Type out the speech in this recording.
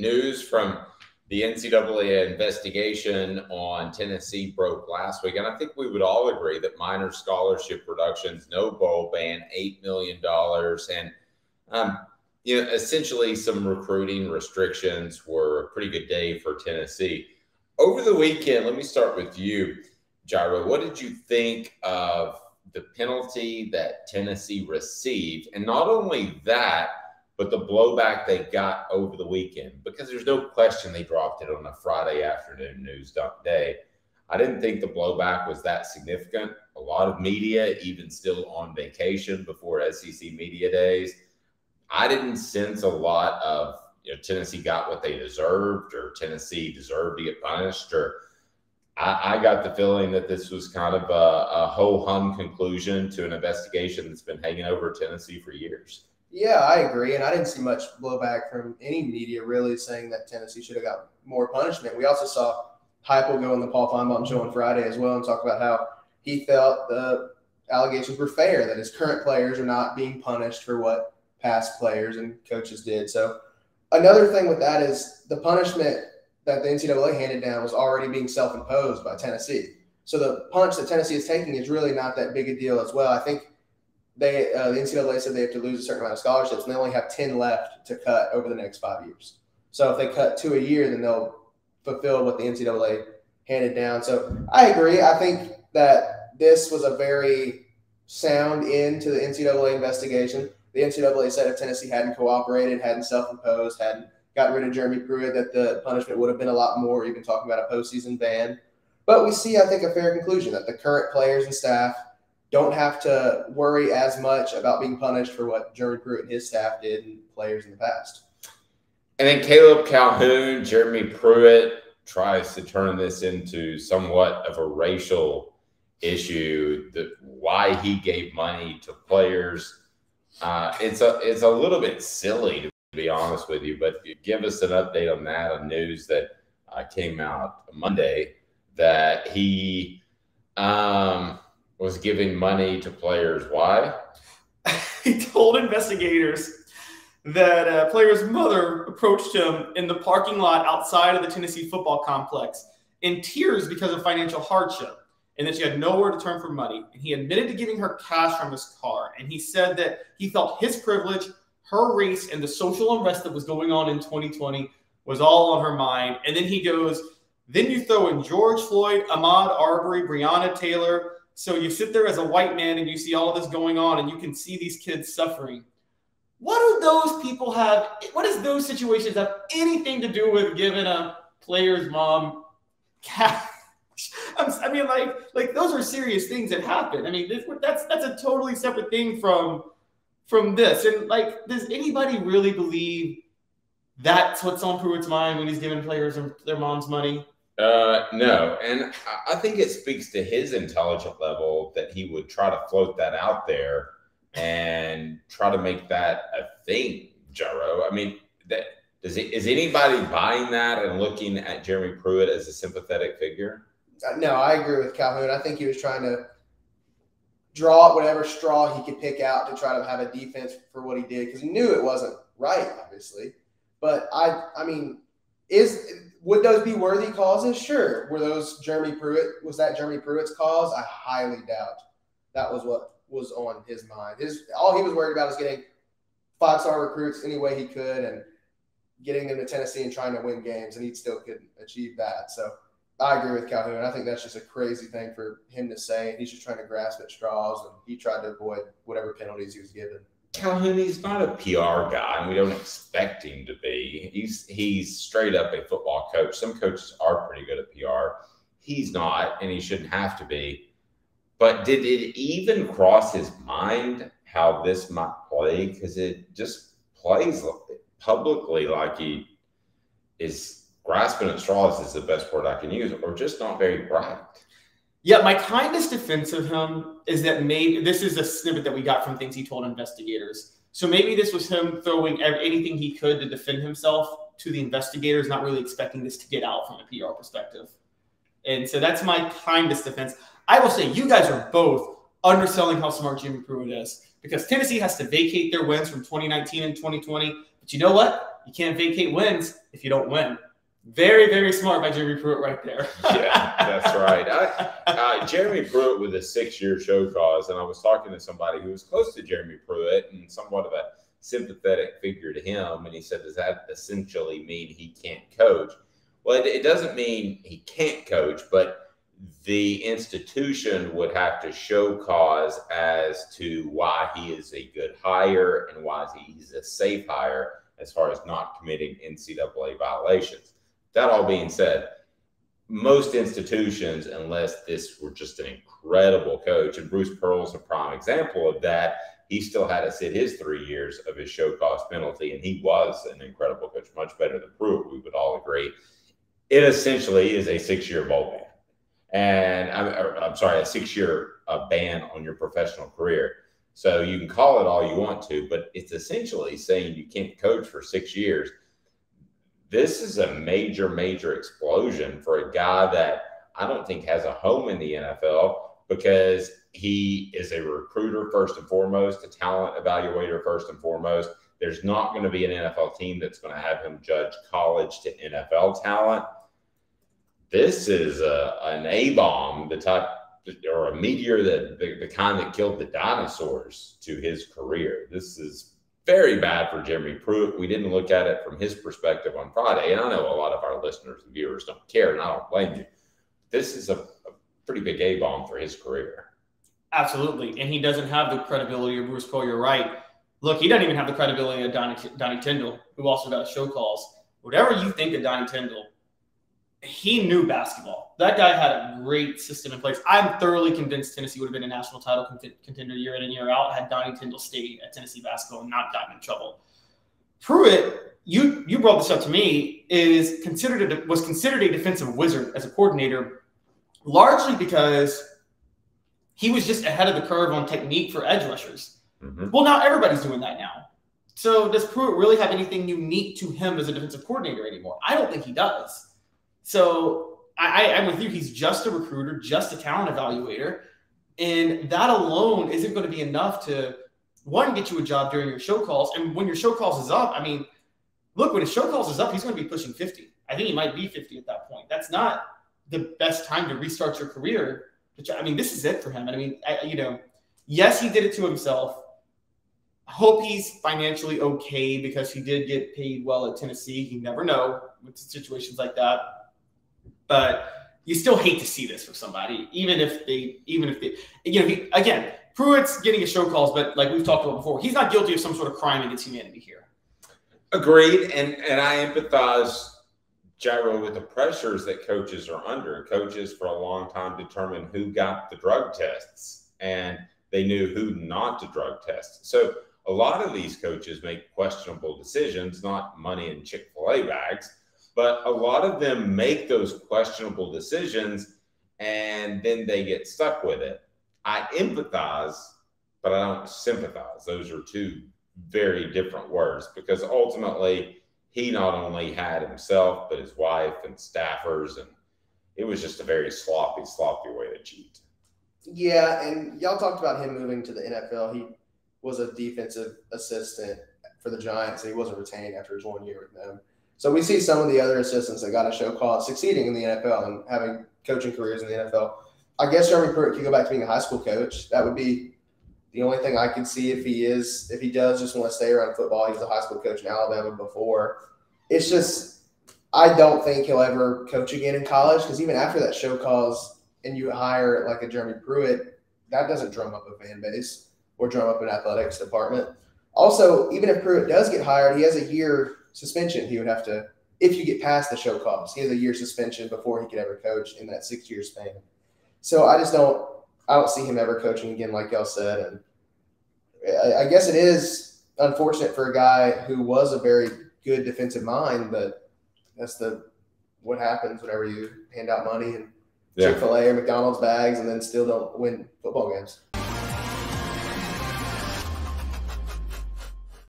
News from the NCAA investigation on Tennessee broke last week, and I think we would all agree that minor scholarship reductions, no bowl ban, $8 million, and essentially some recruiting restrictions were a pretty good day for Tennessee. Over the weekend, let me start with you, Jairo. What did you think of the penalty that Tennessee received? And not only that, but the blowback they got over the weekend, because there's no question they dropped it on a Friday afternoon news dump day. I didn't think the blowback was that significant. A lot of media, even still on vacation before SEC media days, I didn't sense a lot of Tennessee got what they deserved, or Tennessee deserved to get punished, or I got the feeling that this was kind of a ho-hum conclusion to an investigation that's been hanging over Tennessee for years. Yeah, I agree. And I didn't see much blowback from any media really saying that Tennessee should have got more punishment. We also saw Heupel go on the Paul Feinbaum show on Friday as well and talk about how he felt the allegations were fair, that his current players are not being punished for what past players and coaches did. So another thing with that is the punishment that the NCAA handed down was already being self-imposed by Tennessee. So the punch that Tennessee is taking is really not that big a deal as well. I think the NCAA said they have to lose a certain amount of scholarships, and they only have 10 left to cut over the next 5 years. So if they cut 2 a year, then they'll fulfill what the NCAA handed down. So I agree. I think that this was a very sound end to the NCAA investigation. The NCAA said if Tennessee hadn't cooperated, hadn't self-imposed, hadn't gotten rid of Jeremy Pruitt, that the punishment would have been a lot more, even talking about a postseason ban. But we see, I think, a fair conclusion that the current players and staff don't have to worry as much about being punished for what Jeremy Pruitt and his staff did and players in the past. And then Caleb Calhoun, Jeremy Pruitt tries to turn this into somewhat of a racial issue, that why he gave money to players. It's a little bit silly, to be honest with you, but give us an update on that, on news that came out Monday, that he was giving money to players. Why? He told investigators that a player's mother approached him in the parking lot outside of the Tennessee football complex in tears because of financial hardship, and that she had nowhere to turn for money. And he admitted to giving her cash from his car. And he said that he felt his privilege, her race, and the social unrest that was going on in 2020 was all on her mind. And then he goes, then you throw in George Floyd, Ahmaud, Arbery, Breonna Taylor. So you sit there as a white man and you see all of this going on and you can see these kids suffering. What do those people have? What does those situations have anything to do with giving a player's mom cash? I mean, like those are serious things that happen. I mean, that's a totally separate thing from this. And like, does anybody really believe that's what's on Pruitt's mind when he's giving players their mom's money? No, and I think it speaks to his intelligent level that he would try to float that out there and try to make that a thing, Jairo. I mean, is anybody buying that and looking at Jeremy Pruitt as a sympathetic figure? No, I agree with Calhoun. I think he was trying to draw whatever straw he could pick out to try to have a defense for what he did, because he knew it wasn't right, obviously. But I mean, would those be worthy causes? Sure. Was that Jeremy Pruitt's cause? I highly doubt that was what was on his mind. All he was worried about was getting 5-star recruits any way he could and getting them to Tennessee and trying to win games, and he still couldn't achieve that. So I agree with Calhoun. I think that's just a crazy thing for him to say, and he's just trying to grasp at straws, and he tried to avoid whatever penalties he was given. Calhoun, he's not a PR guy, and we don't expect him to be. He's straight up a football coach. Some coaches are pretty good at PR. He's not, and he shouldn't have to be. But did it even cross his mind how this might play? Because it just plays publicly like he is grasping at straws, is the best word I can use, or just not very bright. Yeah, my kindest defense of him is that maybe this is a snippet that we got from things he told investigators. So maybe this was him throwing anything he could to defend himself to the investigators, not really expecting this to get out from a PR perspective. And so that's my kindest defense. I will say you guys are both underselling how smart Jeremy Pruitt is, because Tennessee has to vacate their wins from 2019 and 2020. But you know what? you can't vacate wins if you don't win. Very, very smart by Jeremy Pruitt right there. Yeah, that's right. Jeremy Pruitt with a 6-year show cause, and I was talking to somebody who was close to Jeremy Pruitt and somewhat of a sympathetic figure to him, and he said, does that essentially mean he can't coach? Well, it doesn't mean he can't coach, but the institution would have to show cause as to why he is a good hire and why he's a safe hire as far as not committing NCAA violations. That all being said, most institutions, unless this were just an incredible coach, and Bruce Pearl's a prime example of that, he still had to sit his 3 years of his show cause penalty, and he was an incredible coach, much better than Pruitt, we would all agree. It essentially is a 6-year bowl ban. And I'm sorry, a 6-year ban on your professional career. So you can call it all you want to, but it's essentially saying you can't coach for 6 years. This is a major, major explosion for a guy that I don't think has a home in the NFL, because he is a recruiter first and foremost, a talent evaluator first and foremost. There's not going to be an NFL team that's going to have him judge college to NFL talent. This is an A-bomb, the type, or a meteor, that the kind that killed the dinosaurs, to his career. This is very bad for Jeremy Pruitt. We didn't look at it from his perspective on Friday, and I know a lot of our listeners and viewers don't care, and I don't blame you. This is a pretty big A-bomb for his career. Absolutely, and he doesn't have the credibility of Bruce Pearl. You're right. Look, he doesn't even have the credibility of Donnie Tyndall, who also got show calls. Whatever you think of Donnie Tyndall, he knew basketball. That guy had a great system in place. I'm thoroughly convinced Tennessee would have been a national title contender year in and year out had Donnie Tyndall stayed at Tennessee basketball and not gotten in trouble. Pruitt, you brought this up to me, was considered a defensive wizard as a coordinator, largely because he was just ahead of the curve on technique for edge rushers. Mm-hmm. Well, now everybody's doing that now. So does Pruitt really have anything unique to him as a defensive coordinator anymore? I don't think he does. So I'm with you. He's just a recruiter, just a talent evaluator. And that alone isn't going to be enough to, one, get you a job during your show calls. And when your show calls is up, I mean, look, when his show calls is up, he's going to be pushing 50. I think he might be 50 at that point. That's not the best time to restart your career. I mean, this is it for him. And I mean, yes, he did it to himself. I hope he's financially okay, because he did get paid well at Tennessee. You never know with situations like that. But you still hate to see this for somebody, even if they, again, Pruitt's getting his show calls, but like we've talked about before, he's not guilty of some sort of crime against humanity here. Agreed. And I empathize, Gyro, with the pressures that coaches are under. Coaches for a long time determined who got the drug tests, and they knew who not to drug test. So a lot of these coaches make questionable decisions, not money in Chick-fil-A bags, but a lot of them make those questionable decisions and then they get stuck with it. I empathize, but I don't sympathize. Those are two very different words, because ultimately he not only had himself, but his wife and staffers, and it was just a very sloppy way to cheat. Yeah, and y'all talked about him moving to the NFL. He was a defensive assistant for the Giants, and he wasn't retained after his 1 year with them. So we see some of the other assistants that got a show cause succeeding in the NFL and having coaching careers in the NFL. I guess Jeremy Pruitt could go back to being a high school coach. That would be the only thing I could see if he does just want to stay around football. He was a high school coach in Alabama before. It's just, I don't think he'll ever coach again in college, because even after that show cause and you hire like a Jeremy Pruitt, that doesn't drum up a fan base or drum up an athletics department. Also, even if Pruitt does get hired, he has a year suspension. He would have to, if you get past the show cause, he has a year suspension before he could ever coach in that 6-year span. So I don't see him ever coaching again, like y'all said. And I guess it is unfortunate for a guy who was a very good defensive mind, but that's what happens whenever you hand out money and Chick-fil-A or McDonald's bags and then still don't win football games.